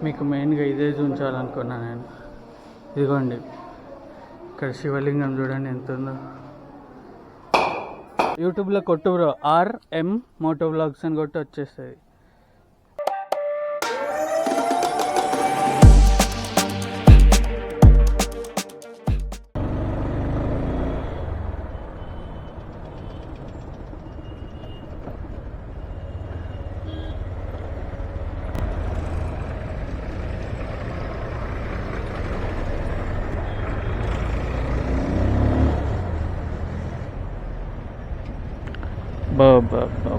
మీకు మెయిన్గా ఇదే చూపించాలనుకున్నాను నేను. ఇదిగోండి, ఇక్కడ శివలింగం చూడండి ఎంత ఉందో. యూట్యూబ్లో కొట్టు బ్రో, RM మోటో వ్లాగ్స్ అని కొట్టి వచ్చేస్తుంది.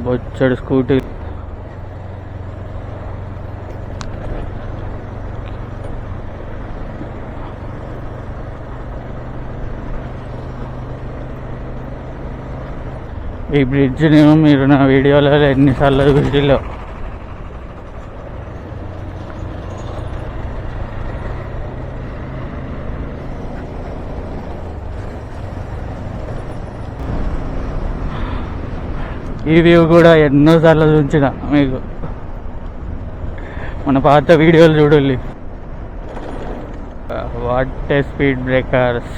బొచ్చాడు స్కూటీ. ఈ బ్రిడ్జ్ని మీరు నా వీడియోలలో ఎన్నిసార్లు వీడియోలో ఈ వ్యూ కూడా ఎన్నోసార్లు చూపించిన మీకు. మన పాత వీడియోలు చూడాలి. వాట్ స్పీడ్ బ్రేకర్స్,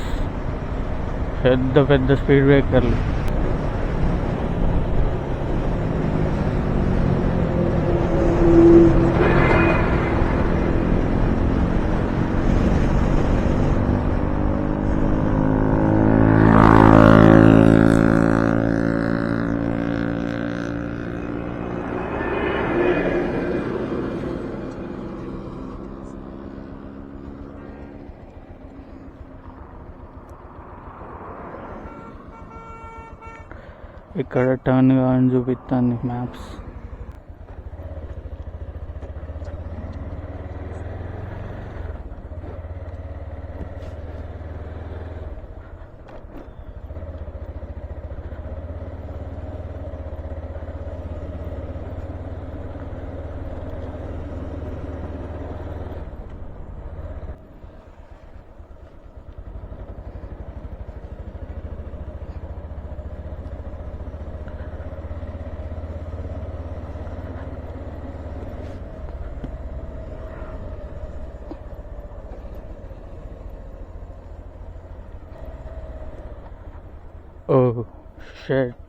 పెద్ద పెద్ద స్పీడ్ బ్రేకర్లు. ఇక్కడ టర్న్ కావాలని చూపిస్తాను మ్యాప్స్. Oh shit.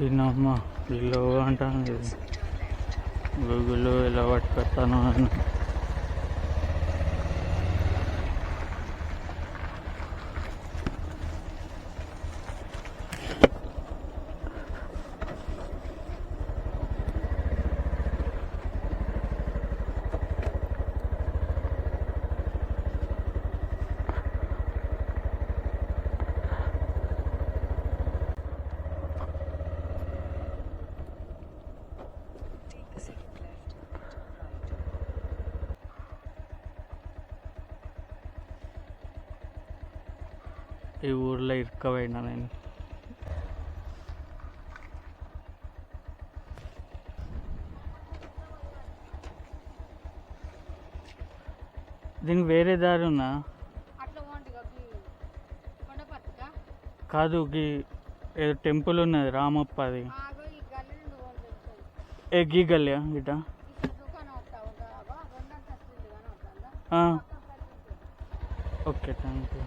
దీన్నమ్మ వీళ్ళు అంటాను, ఇది గూగుల్లో ఎలా పట్టుకొస్తాను అని. ఈ ఊర్లో ఇరుక్కుపోయినా నేను. దీనికి వేరే దారి ఉన్నా? కాదు, ఏదో టెంపుల్ ఉన్నది రామప్పది. ఏ గీ గల్లియా గిట? Okay, thank you.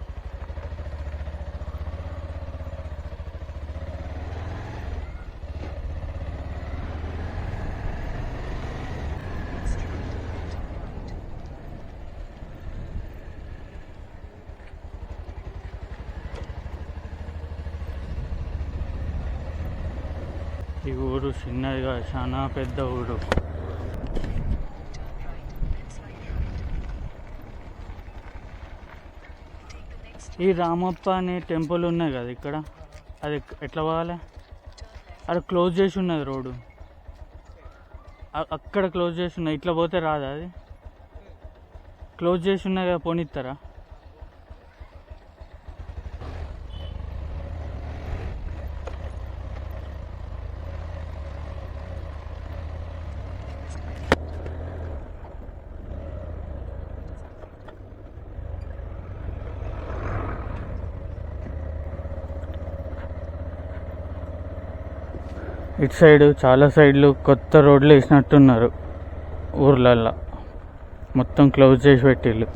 ఈ ఊరు చిన్నదిగా చాలా పెద్ద ఊరు. ఈ రామప్ప అనే టెంపుల్ ఉన్నాయి కదా ఇక్కడ, అది ఎట్లా పోవాలి? అది క్లోజ్ చేసి ఉన్నది రోడ్డు, అక్కడ క్లోజ్ చేసి ఉన్నది. ఇట్లా పోతే రాదా? అది క్లోజ్ చేసి ఉన్నది కదా, పోనిస్తారా? ఇటు సైడ్ చాలా సైడ్లు కొత్త రోడ్లు వేసినట్టున్నారు ఊర్లల్లో, మొత్తం క్లోజ్ చేసి పెట్టిళ్ళు.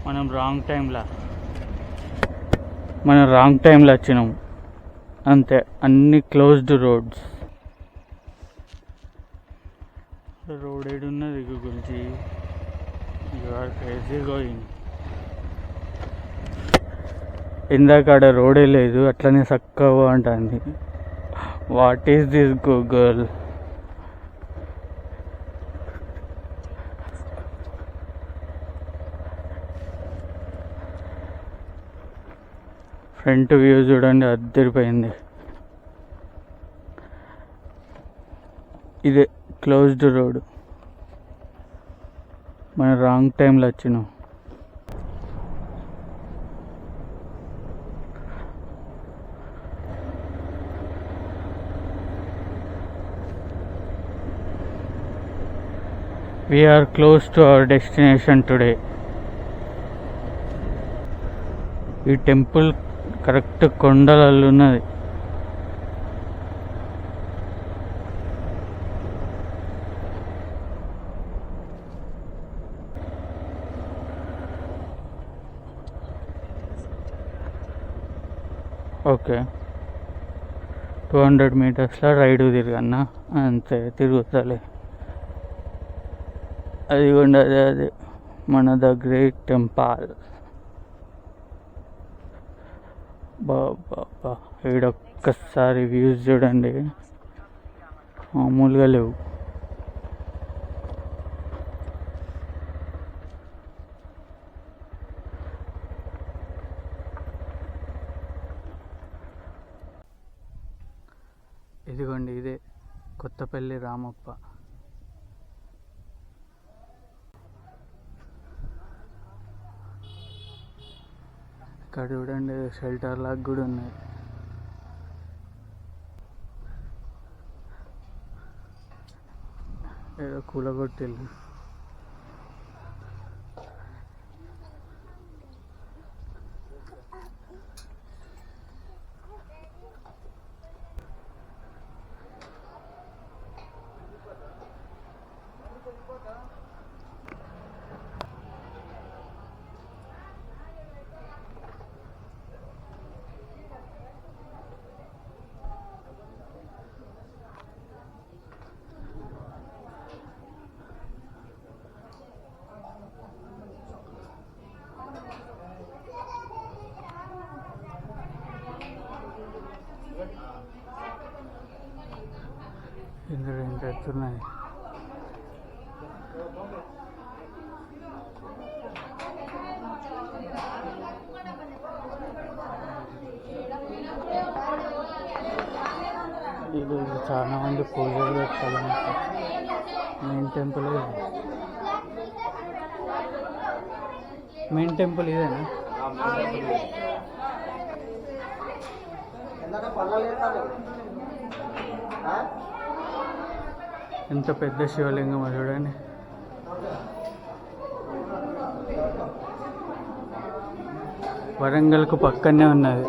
మనం రాంగ్ టైంలో వచ్చినాం అంతే. అన్ని క్లోజ్డ్ రోడ్స్. రోడ్ ఏడున్నది గూగుల్జీ? You are crazy going. ఇందాక ఆడ రోడే లేదు, అట్లనే సక్కవ అంటుంది. What is this Google? Front view చూడండి, అద్దరిపోయింది. ఇదే క్లోజ్డ్ రోడ్, మనం రాంగ్ టైంలో వచ్చినాం. We are close to our destination today. ఈ టెంపుల్ కరెక్ట్ కొండలలో ఉన్నది. ఓకే, 200 మీటర్స్లో రైడు తిరగన్నా, అంతే తిరుగుతలే. అది కూడా అదే మన ద గ్రేట్ టెంపుల్. బాబా, ఈడొక్కసారి వ్యూస్ చూడండి, మామూలుగా లేవు. ఇదిగోండి, ఇదే కొత్తపల్లి రామప్ప. ఇక్కడ చూడండి, షెల్టర్ లాగా కూడా ఉన్నాయి. ఏదో కూలగొట్టిల్లు. ఇందులో ఎంత ఎత్తున్నాయి. ఇది చాలా మంది పూజలు పెట్టాలి. మెయిన్ టెంపుల్ ఇదేనా? ఎంత పెద్ద శివలింగం చూడండి. వరంగల్కు పక్కనే ఉన్నది.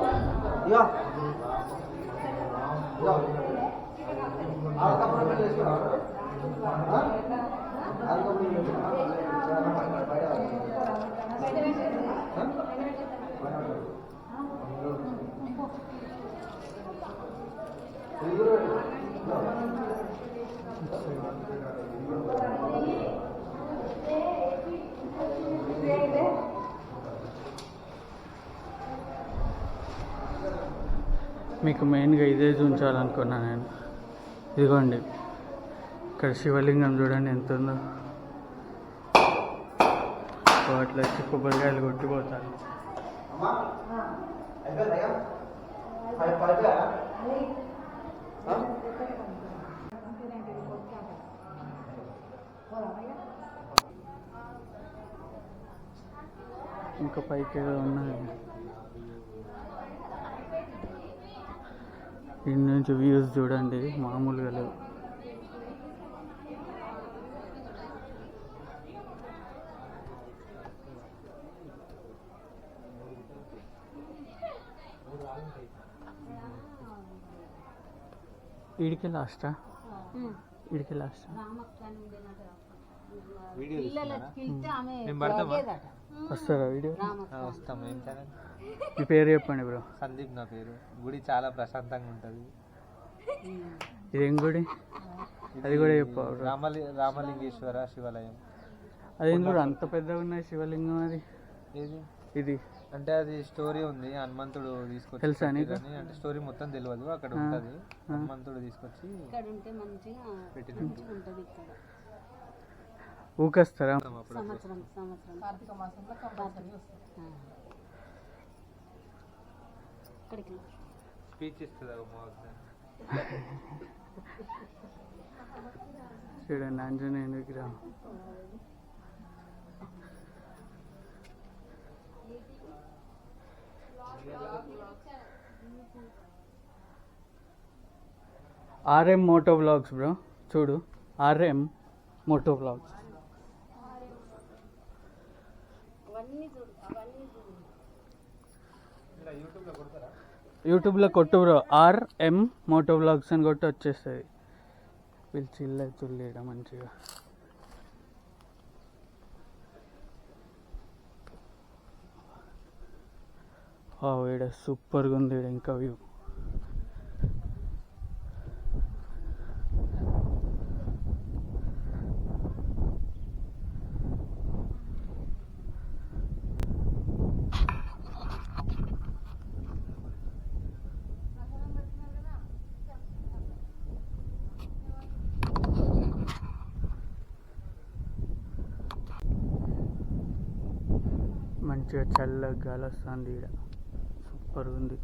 మీకు మెయిన్గా ఇదే చూపించాలనుకున్నా నేను. ఇదిగోండి, ఇక్కడ శివలింగం చూడండి ఎంత ఉందో. అట్లా వచ్చి కొబ్బరికాయలు కొట్టిపోతారు. ఇంకా పైకి ఏదో ఉన్నది. ఇటు నుంచి వ్యూస్ చూడండి, మామూలుగా లేవు. ఇడికి లాస్టా? ఇడికి లాస్ట్ వస్తారా వీడియో? వస్తాం. ఏం ఛానల్? మీ పేరు చెప్పండి బ్రో. సందీప్ నా పేరు. గుడి చాలా ప్రశాంతంగా ఉంటుంది. ఇదేం గుడి? అది కూడా చెప్పు. రామలింగేశ్వర శివాలయం. అదేం కూడా అంత పెద్దగా ఉన్నాయి శివలింగం? అది ఏది? ఇది అంటే అది స్టోరీ ఉంది. హనుమంతుడు తీసుకొచ్చి, తెలుసా నీకు? అంటే స్టోరీ మొత్తం తెలియదు, అక్కడ ఉంటుంది. హనుమంతుడు తీసుకొచ్చి పెట్టినట్టు. ఊకొస్తారా? స్పీచ్ ఇస్తుంది. చూడండి ఆంజనేయుని విగ్రహం. ఆర్ఎం మోటో వ్లాగ్స్ బ్రో, చూడు. R M moto vlogs. యూట్యూబ్లో కొట్టు బ్రో, ఆర్ఎం మోటో వ్లాగ్స్ అని కొట్టి వచ్చేస్తుంది. వీళ్ళు చిల్లెడ మంచిగా. ఈడ సూపర్గా ఉంది. ఈడ ఇంకా వ్యూ. మంచిగా చల్లగా గాలి వస్తుంది. ఈడ సూపర్ ఉంది.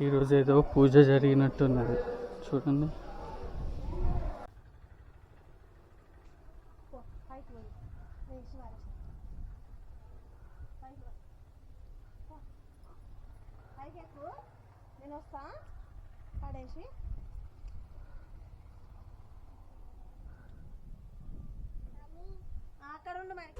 ఈరోజు ఏదో పూజ జరిగినట్టున్నది, చూడండి. నేను వస్తా పడేసి అక్కడ ఉండు మరి.